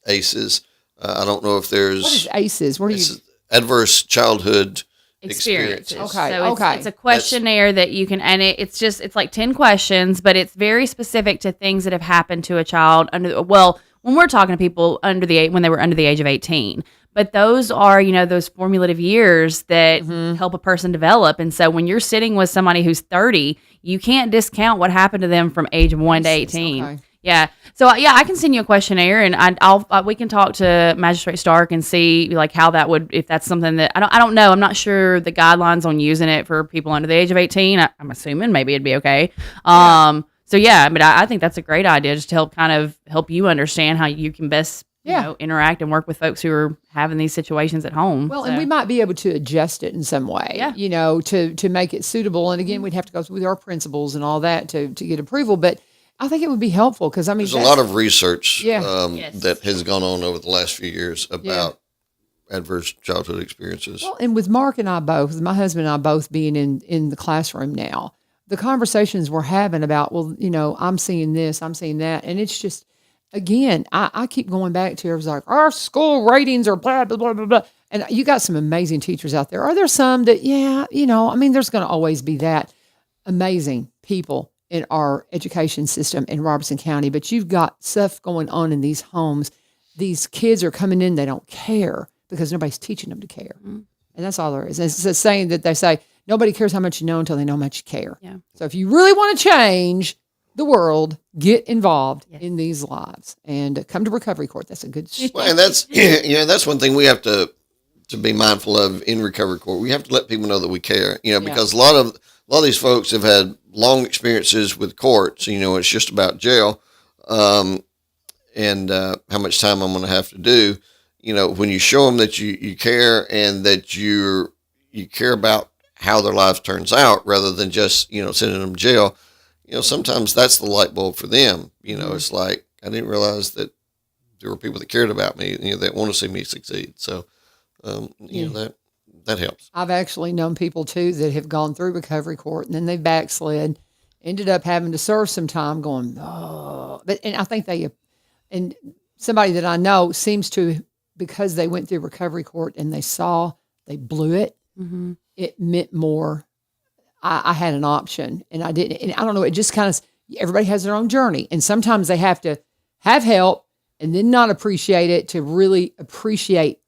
ACEs. I don't know if there's... What is ACEs? What are you... Adverse childhood experiences. Okay. So it's a questionnaire that you can, and it's like 10 questions, but it's very specific to things that have happened to a child when we're talking to people when they were under the age of 18. But those are, those formative years that help a person develop. And so when you're sitting with somebody who's 30, you can't discount what happened to them from age 1 to 18. Okay. Yeah. So I can send you a questionnaire, and we can talk to Magistrate Stark and see like how that would, if that's something that I don't know. I'm not sure the guidelines on using it for people under the age of 18. I'm assuming maybe it'd be okay. So yeah, but I think that's a great idea, just to help you understand how you can best interact and work with folks who are having these situations at home. Well, and we might be able to adjust it in some way, to make it suitable. And again, we'd have to go with our principals and all that to get approval. But I think it would be helpful because there's a lot of research that has gone on over the last few years about adverse childhood experiences. Well, and with Mark and I both, my husband and I both being in the classroom now, the conversations we're having about, I'm seeing this, I'm seeing that. And it's just, again, I keep going back to it was like, our school ratings are blah, blah, blah, blah, blah. And you got some amazing teachers out there. Are there some that, there's going to always be that amazing people in our education system in Robertson County, but you've got stuff going on in these homes. These kids are coming in, they don't care because nobody's teaching them to care. And that's all there is. And it's a saying that they say, nobody cares how much you know until they know how much you care. Yeah. So if you really want to change the world, get involved in these lives and come to recovery court. That's a good Well, and that's, that's one thing we have to be mindful of in recovery court. We have to let people know that we care, because a lot of these folks have had long experiences with courts. It's just about jail, and how much time I'm going to have to do. When you show them that you care and that you care about how their lives turns out, rather than just sending them to jail. sometimes that's the light bulb for them. It's like, I didn't realize that there were people that cared about me, that want to see me succeed. So, that helps. I've actually known people too that have gone through recovery court and then they backslid, ended up having to serve some time going, oh, and I think and somebody that I know seems to, because they went through recovery court and they blew it. Mm-hmm. It meant more. I had an option and I didn't, and I don't know. It just kind of, everybody has their own journey. And sometimes they have to have help and then not appreciate it to really appreciate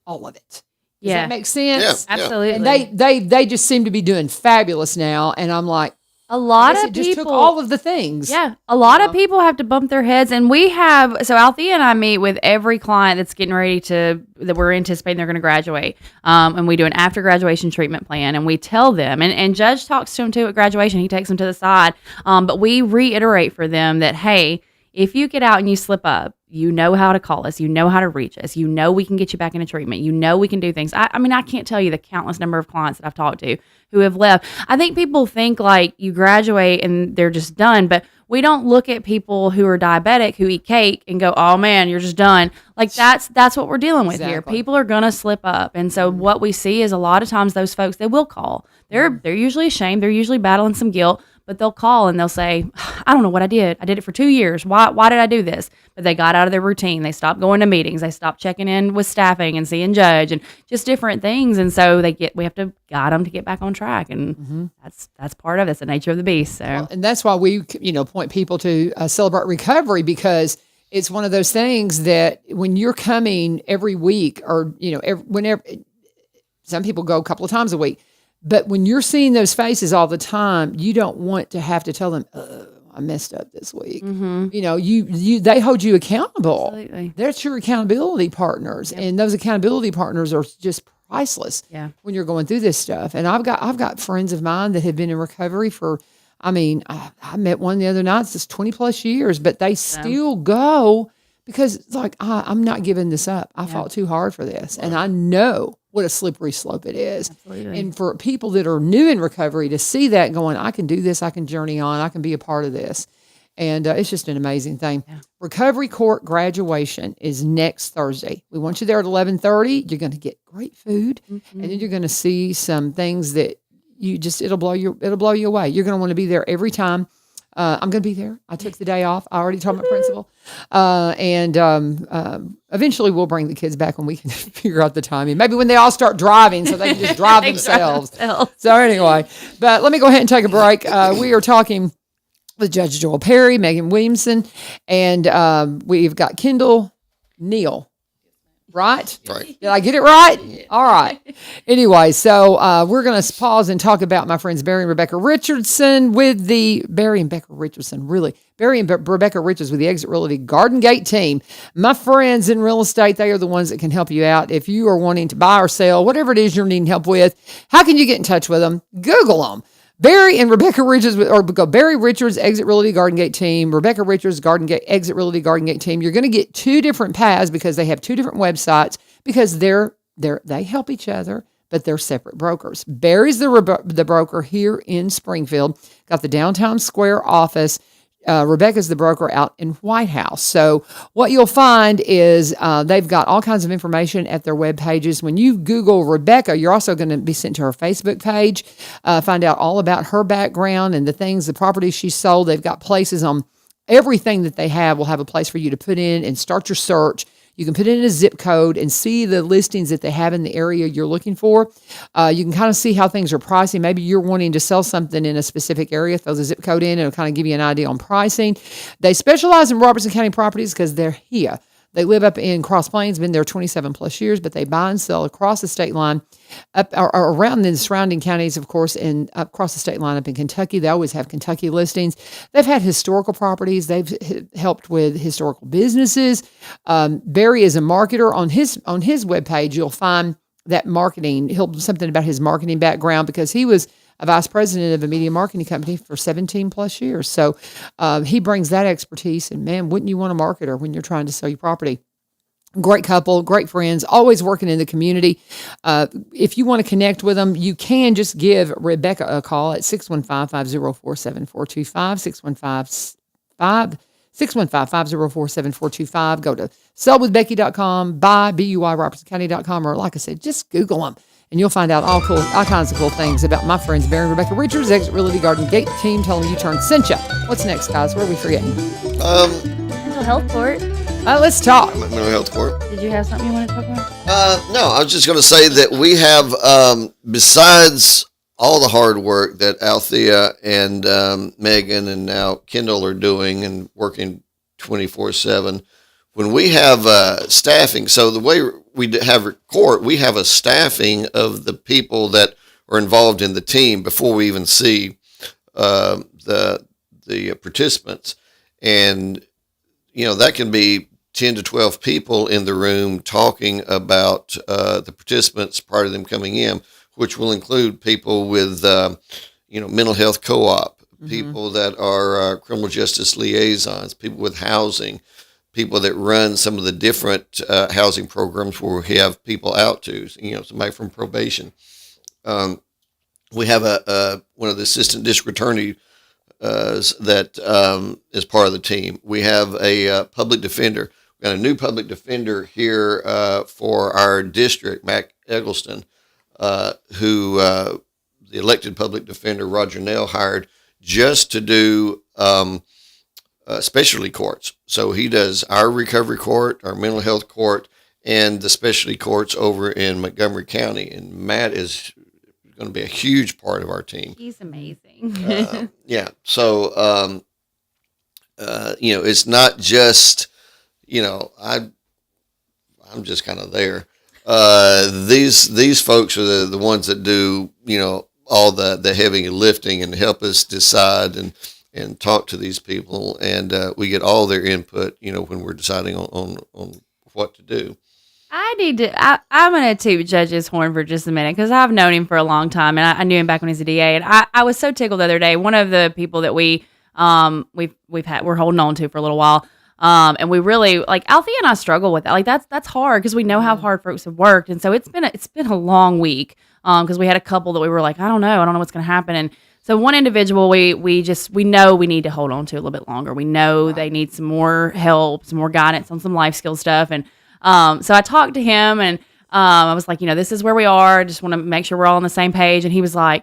all of it. Does that make sense? Yeah, Absolutely. And they just seem to be doing fabulous now. And I'm like, a lot of just people took all of the things. Yeah. A lot of people have to bump their heads. And so Althea and I meet with every client that's getting ready that we're anticipating they're going to graduate. And we do an after graduation treatment plan and we tell them, and Judge talks to them too at graduation. He takes them to the side. But we reiterate for them that, hey, if you get out and you slip up, you know how to call us. You know how to reach us. You know we can get you back into treatment. You know we can do things. I mean, I can't tell you the countless number of clients that I've talked to who have left. I think people think like you graduate and they're just done, but we don't look at people who are diabetic who eat cake and go, oh man, you're just done. Like that's what we're dealing with here. People are going to slip up. And so what we see is a lot of times those folks, they will call. They're usually ashamed. They're usually battling some guilt. But they'll call and they'll say, I don't know what I did. I did it for 2 years. Why did I do this? But they got out of their routine. They stopped going to meetings. They stopped checking in with staffing and seeing Judge and just different things. And so we have to guide them to get back on track. And that's part of it. It's the nature of the beast. So, and that's why we, point people to Celebrate Recovery, because it's one of those things that when you're coming every week or, whenever, some people go a couple of times a week. But when you're seeing those faces all the time, you don't want to have to tell them, I messed up this week. Mm-hmm. They hold you accountable. Absolutely. That's your accountability partners. Yep. And those accountability partners are just priceless when you're going through this stuff. And I've got friends of mine that have been in recovery for, I met one the other night, it's 20 plus years, but they still go because it's like, I'm not giving this up. I fought too hard for this. Right. And I know what a slippery slope it is. Absolutely. And for people that are new in recovery to see that going, I can do this, I can journey on, I can be a part of this. And it's just an amazing thing. Yeah. Recovery court graduation is next Thursday. We want you there at 11:30. You're going to get great food. Mm-hmm. And then you're going to see some things that it'll blow you away. You're going to want to be there every time. I'm going to be there. I took the day off. I already told my principal. And eventually we'll bring the kids back when we can figure out the timing. Maybe when they all start driving so they can just drive themselves. So anyway, but let me go ahead and take a break. We are talking with Judge Joel Perry, Megan Williamson, and we've got Kendall Neal. Right? Right. Did I get it right? Yeah. All right. Anyway, so we're going to pause and talk about my friends Barry and Rebecca Richardson with the Barry and Rebecca Richardson with the Exit Realty Garden Gate team. My friends in real estate, they are the ones that can help you out. If you are wanting to buy or sell, whatever it is you're needing help with, how can you get in touch with them? Google them. Barry and Rebecca Richards, or go Barry Richards, Exit Realty Garden Gate Team, Rebecca Richards, Exit Realty Garden Gate Team. You're going to get two different paths because they have two different websites because they help each other, but they're separate brokers. Barry's the broker here in Springfield, got the downtown square office. Rebecca's the broker out in White House. So what you'll find is they've got all kinds of information at their web pages. When you Google Rebecca, you're also going to be sent to her Facebook page, find out all about her background and the properties she sold. They've got places on everything that they have will have a place for you to put in and start your search. You can put in a zip code and see the listings that they have in the area you're looking for. You can kind of see how things are pricing. Maybe you're wanting to sell something in a specific area. Throw the zip code in. It'll kind of give you an idea on pricing. They specialize in Robertson County properties because they're here. They live up in Cross Plains, been there 27 plus years, but they buy and sell across the state line, up or around the surrounding counties, of course, and across the state line up in Kentucky. They always have Kentucky listings. They've had historical properties. They've helped with historical businesses. Barry is a marketer. On his webpage, you'll find that marketing. Something about his marketing background because he was a vice president of a media marketing company for 17 plus years. So he brings that expertise, and man, wouldn't you want a marketer when you're trying to sell your property? Great couple, great friends, always working in the community. If you want to connect with them, you can just give Rebecca a call at 615-504-7425, 615-504-7425. Go to sellwithbecky.com, BUI, or like I said, just Google them. And you'll find out all kinds of cool things about my friends, Barry and Rebecca Richards, Exit Realty Garden Gate team, telling you turn sent you. What's next, guys? Where are we forgetting? Mental health court. Let's talk. Mental health court. Did you have something you want to talk about? No, I was just going to say that we have, besides all the hard work that Althea and Megan and now Kendall are doing and working 24/7, when we have staffing, so the way we have court, we have a staffing of the people that are involved in the team before we even see the participants. And, that can be 10 to 12 people in the room talking about the participants prior to them coming in, which will include people with, mental health co-op, people that are criminal justice liaisons, people with housing, people that run some of the different housing programs where we have people out to, somebody from probation. We have one of the assistant district attorney that is part of the team. We have a public defender. We've got a new public defender here for our district, Mac Eggleston, who the elected public defender, Roger Nell, hired just to do specialty courts. So he does our recovery court, our mental health court, and the specialty courts over in Montgomery County. And Matt is going to be a huge part of our team. He's amazing. Yeah. So, it's not just, I'm just kind of there. These folks are the ones that do, all the heavy lifting and help us decide and talk to these people. And we get all their input, when we're deciding on what to do. I'm going to toot Judge's horn for just a minute because I've known him for a long time, and I knew him back when he was a DA. And I was so tickled the other day. One of the people that we're holding on to for a little while, and we really Althea and I struggle with that. Like that's hard because we know how hard folks have worked, and so it's been a long week because we had a couple that we were like, I don't know what's going to happen, and so one individual we know we need to hold on to a little bit longer. We know they need some more help, some more guidance on some life skill stuff, and so I talked to him and I was like, this is where we are. I just want to make sure we're all on the same page. And he was like,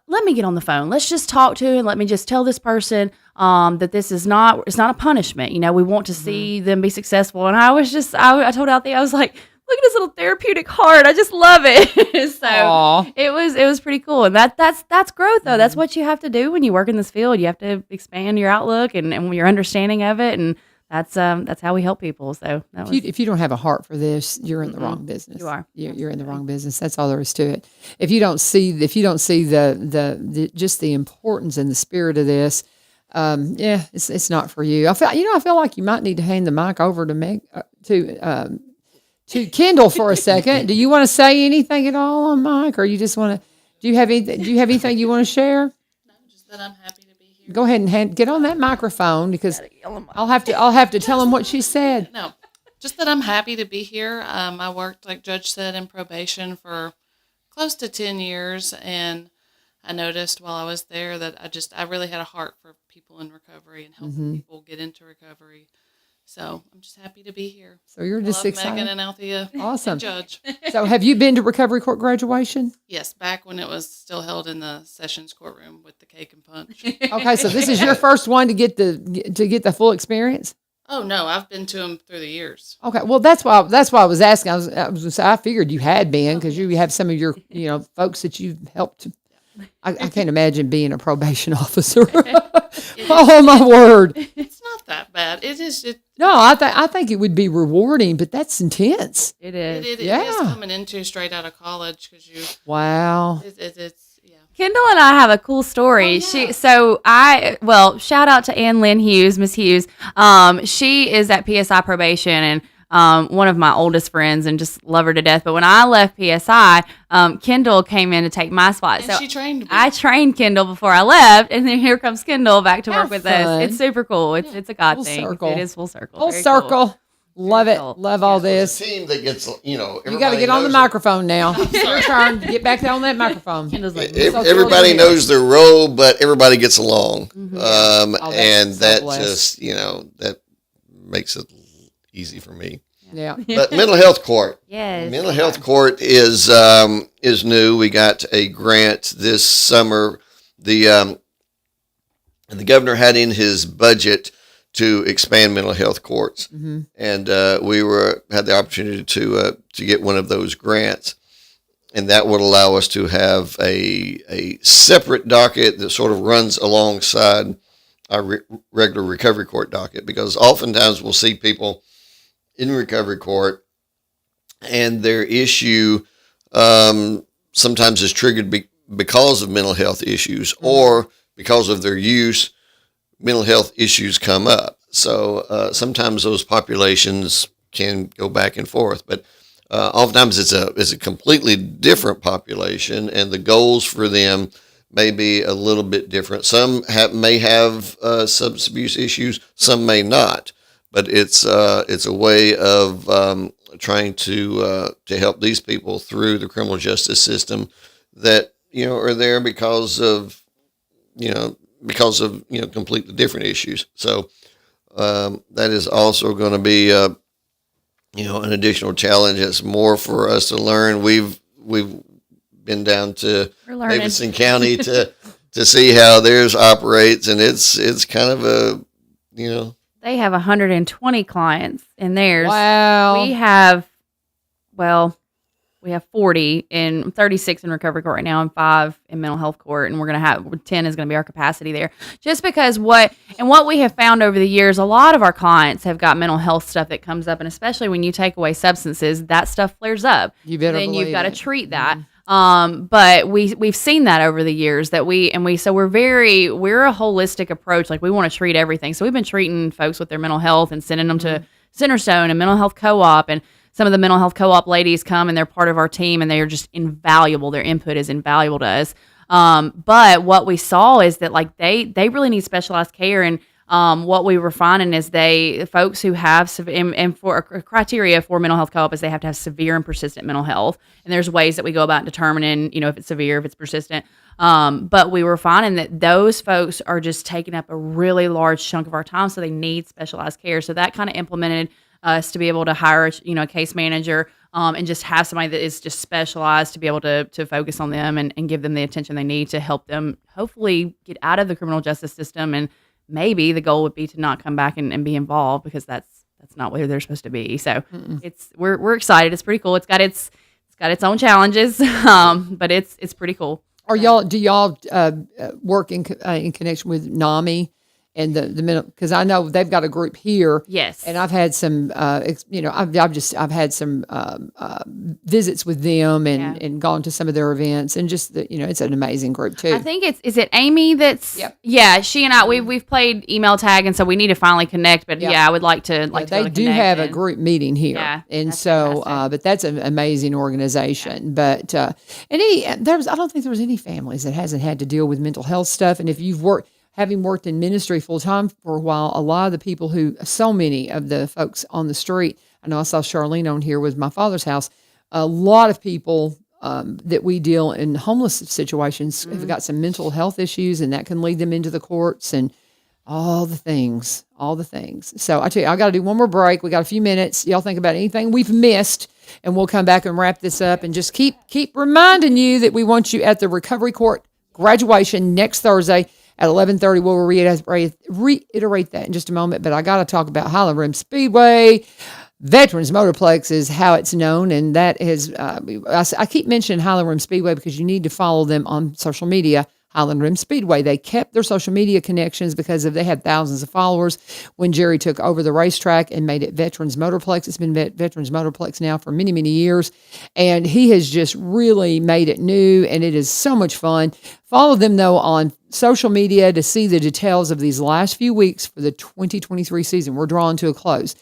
let me get on the phone. Let's just talk to and let me just tell this person that this is it's not a punishment. We want to see them be successful. And I was I told Althea, I was like, look at his little therapeutic heart. I just love it. So Aww. it was pretty cool. And that's growth though. That's what you have to do when you work in this field. You have to expand your outlook and your understanding of it. And that's how we help people. So if you don't have a heart for this, you're in the wrong business. You are. You're in the wrong business. That's all there is to it. If you don't see the just the importance and the spirit of this, it's not for you. I feel like you might need to hand the mic over to to Kendall for a second. Do you want to say anything at all on Mike, or you just want to? Do you have anything you want to share? No, just that I'm happy to be here. Go ahead and get on that microphone because I'll have to tell him what she said. No, just that I'm happy to be here. I worked, like Judge said, in probation for close to 10 years, and I noticed while I was there that I really had a heart for people in recovery and helping people get into recovery. So I'm just happy to be here. So you're just excited. Megan and Althea. Awesome. And Judge. So have you been to recovery court graduation? Yes, back when it was still held in the Sessions courtroom with the cake and punch. Okay, so this is your first one to get the full experience? Oh no, I've been to them through the years. Okay, well that's why I was asking. I figured you had been because you have some of your folks that you've helped. I can't imagine being a probation officer. Oh my word! It's not that bad. It is. No, I think it would be rewarding, but that's intense. it is. It Yeah. is coming into straight out of college because you. Wow. It's yeah. Kendall and I have a cool story. Oh, yeah. Shout out to Ann Lynn Hughes, Miss Hughes. She is at PSI probation and one of my oldest friends and just love her to death. But when I left PSI, Kendall came in to take my spot. And so she trained me. I trained Kendall before I left, and then here comes Kendall back to How work with fun. us. It's super cool. It's a God Full thing. circle. It is full circle. Full Very circle. cool. Love it. adult. Love all It's this. a team that gets, You got to everybody get on the knows microphone now. It's your turn. Get back on that microphone. Kendall's like, Everybody knows their role, but everybody gets along. Oh, And so that blessed. just, that makes it easy for me. Yeah. But mental health court. yes. Mental health court is new. We got a grant this summer. The governor had in his budget to expand mental health courts, and we had the opportunity to get one of those grants, and that would allow us to have a separate docket that sort of runs alongside our regular recovery court docket, because oftentimes we'll see people in recovery court, and their issue sometimes is triggered because of mental health issues, or because of their use, mental health issues come up. So sometimes those populations can go back and forth, but oftentimes it's a completely different population, and the goals for them may be a little bit different. Some may have substance abuse issues, some may not. But it's a way of trying to help these people through the criminal justice system that are there because of completely different issues. So that is also going to be an additional challenge. It's more for us to learn. We've been down to Davidson County to see how theirs operates, and it's kind of a They have 120 clients in theirs. Wow. We have 40 and 36 in recovery court right now, and 5 in mental health court, and we're going to have 10 is going to be our capacity there. Just because what we have found over the years, a lot of our clients have got mental health stuff that comes up, and especially when you take away substances, that stuff flares up. You better then you've believe got to it. treat that. But we've seen that over the years that we're a holistic approach. Like, we want to treat everything. So we've been treating folks with their mental health and sending them to Centerstone and mental health co-op, and some of the mental health co-op ladies come and they're part of our team, and they are just invaluable. Their input is invaluable to us. But what we saw is that they really need specialized care, and what we were finding is folks who have and for a criteria for mental health co-op is they have to have severe and persistent mental health. And there's ways that we go about determining, if it's severe, if it's persistent. But we were finding that those folks are just taking up a really large chunk of our time, so they need specialized care. So that kind of implemented us to be able to hire a case manager, and just have somebody that is just specialized to be able to focus on them and give them the attention they need to help them hopefully get out of the criminal justice system. And maybe the goal would be to not come back and be involved, because that's not where they're supposed to be. So we're excited. It's pretty cool. It's got its own challenges, but it's pretty cool. Do y'all work in connection with NAMI and the mental? Because I know they've got a group here. Yes. And I've had some, I've had some visits with them and gone to some of their events, and just it's an amazing group too. I think is it Amy that's yeah, she and I we've played email tag, and so we need to finally connect. But I would like to they do have a group meeting here, and so but that's an amazing organization. But I don't think there was any families that hasn't had to deal with mental health stuff. And if you've having worked in ministry full time for a while, a lot of the people so many of the folks on the street, I know I saw Charlene on here with my father's house, a lot of people that we deal in homeless situations have got some mental health issues, and that can lead them into the courts and all the things. So I tell you, I got to do one more break. We got a few minutes. Y'all think about anything we've missed, and we'll come back and wrap this up, and just keep reminding you that we want you at the recovery court graduation next Thursday at 11:30. We'll reiterate that in just a moment, but I got to talk about Highland Rim Speedway. Veterans Motorplex is how it's known, and that is, I keep mentioning Highland Rim Speedway because you need to follow them on social media. Highland Rim Speedway. They kept their social media connections because they had thousands of followers when Jerry took over the racetrack and made it Veterans Motorplex. It's been Veterans Motorplex now for many, many years, and he has just really made it new, and it is so much fun. Follow them, though, on social media to see the details of these last few weeks for the 2023 season. We're drawing to a close.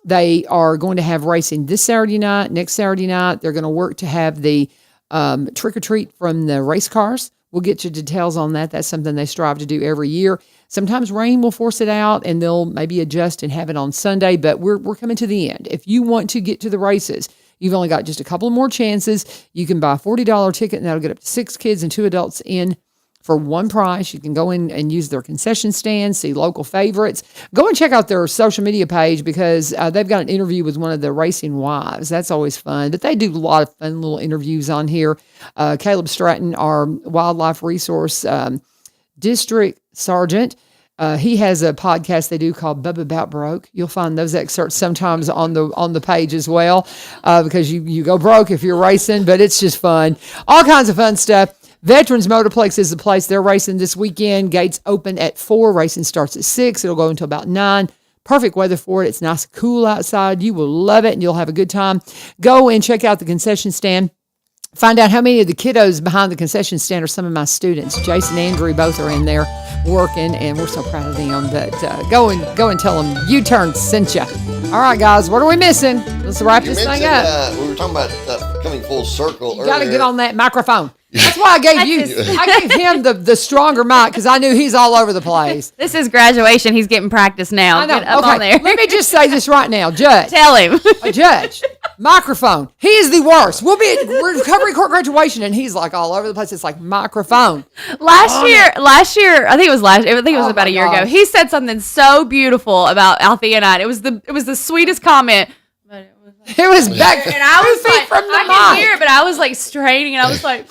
They are going to have racing this Saturday night, next Saturday night. They're going to work to have the trick-or-treat from the race cars. We'll get you details on that. That's something they strive to do every year. Sometimes rain will force it out and they'll maybe adjust and have it on Sunday, but we're coming to the end. If you want to get to the races, you've only got just a couple more chances. You can buy a $40 ticket and that'll get up to 6 kids and 2 adults in for one price. You can go in and use their concession stand, see local favorites. Go and check out their social media page because they've got an interview with one of the racing wives. That's always fun. But they do a lot of fun little interviews on here. Caleb Stratton, our wildlife resource district sergeant, he has a podcast they do called Bubba About Broke. You'll find those excerpts sometimes on the page as well because you go broke if you're racing, but it's just fun. All kinds of fun stuff. Veterans Motorplex is the place. They're racing this weekend. Gates open at 4. Racing starts at 6. It'll go until about 9. Perfect weather for it. It's nice and cool outside. You will love it and you'll have a good time. Go and check out the concession stand. Find out how many of the kiddos behind the concession stand are some of my students. Jason and Andrew both are in there working, and we're so proud of them. But go and tell them U-Turn sent you. All right, guys, what are we missing? Let's wrap this thing up. We were talking about coming full circle. You got to get on that microphone. That's why I gave him the stronger mic because I knew he's all over the place. This is graduation. He's getting practice now. I know. Get up on there. Let me just say this right now, Judge. Tell him. A judge. Microphone. He is the worst. We'll be at recovery court graduation, and he's like all over the place. It's like microphone. Last year, I think it was about a year ago. He said something so beautiful about Althea and I. It was the sweetest comment. It was back, and I was like, from the I mic. can hear it, but I was like straining, and I was like,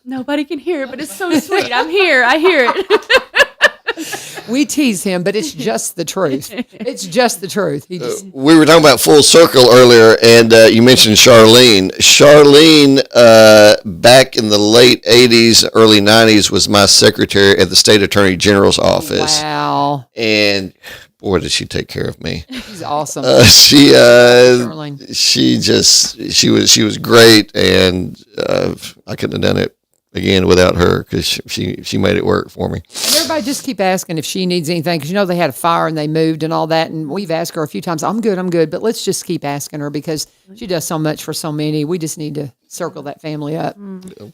nobody can hear it, but it's so sweet. I'm here. I hear it. We tease him, but it's just the truth. It's just the truth. We were talking about full circle earlier, and you mentioned Charlene. Charlene, back in the late 80s, early 90s, was my secretary at the State Attorney General's office. Wow. And boy, did she take care of me. She's awesome. She was great, and I couldn't have done it again without her because she made it work for me. And everybody just keep asking if she needs anything because they had a fire and they moved and all that, and we've asked her a few times. I'm good, but let's just keep asking her because she does so much for so many. We just need to circle that family up.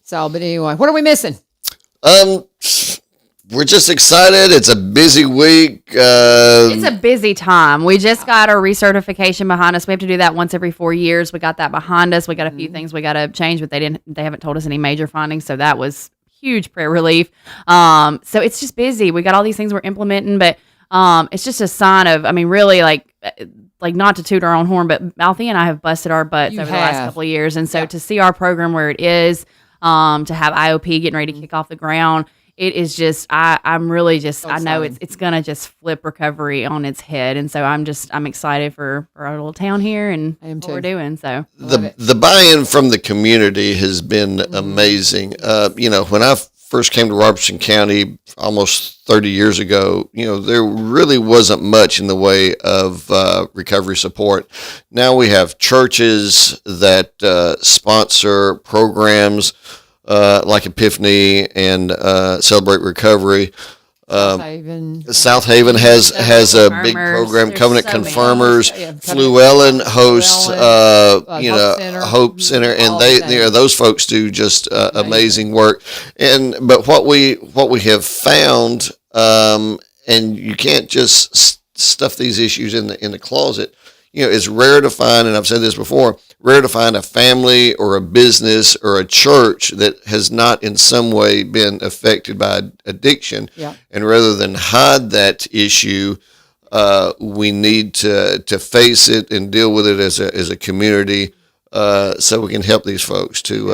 So, but anyway, what are we missing? We're just excited. It's a busy week. It's a busy time. We just got our recertification behind us. We have to do that once every 4 years. We got that behind us. We got a few things we got to change, but they haven't told us any major findings. So that was huge prayer relief. So it's just busy. We got all these things we're implementing, but it's just a sign of, really like not to toot our own horn, but Althea and I have busted our butts over the last couple of years. And so to see our program where it is, to have IOP getting ready to kick off the ground, it is just, I'm really just, I know it's going to just flip recovery on its head. And so I'm excited for our little town here and what we're doing. So the buy-in from the community has been amazing. When I first came to Robertson County almost 30 years ago, there really wasn't much in the way of recovery support. Now we have churches that sponsor programs like Epiphany and Celebrate Recovery. South Haven has a big program. There's Covenant so many. Confirmers. Fluellen hosts Hope Center, and those folks do just amazing work. But what we have found, and you can't just stuff these issues in the closet. It's rare to find, and I've said this before, rare to find a family or a business or a church that has not in some way been affected by addiction. Yeah. And rather than hide that issue, we need to face it and deal with it as a community, so we can help these folks to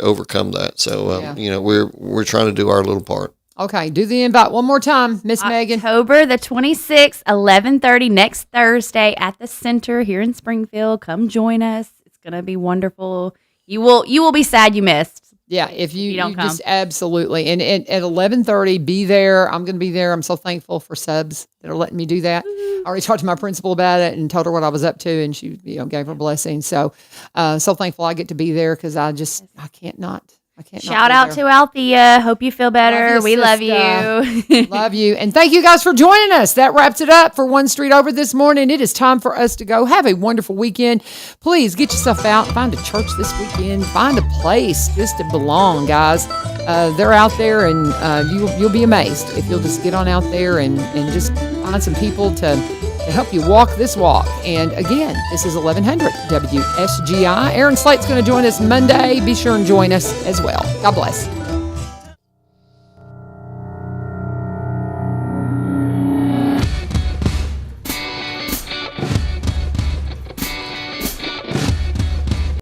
overcome that. So we're trying to do our little part. Okay, do the invite one more time, Miss Megan. October the 26th, 11:30 next Thursday at the center here in Springfield. Come join us. It's going to be wonderful. You will be sad you missed. Yeah, if you don't come. just absolutely. And at 11:30, be there. I'm going to be there. I'm so thankful for subs that are letting me do that. I already talked to my principal about it and told her what I was up to, and she gave her a blessing. So so thankful I get to be there because I can't not. I can't. Shout out to Althea. Hope you feel better. Love you, We love sister. you. Love you. And thank you guys for joining us. That wraps it up for One Street Over this morning. It is time for us to go. Have a wonderful weekend. Please get yourself out. Find a church this weekend. Find a place just to belong, guys. They're out there, and you'll be amazed if you'll just get on out there and just find some people to help you walk this walk. And again, this is 1100 WSGI. Aaron Slate's going to join us Monday. Be sure and join us as well. God bless.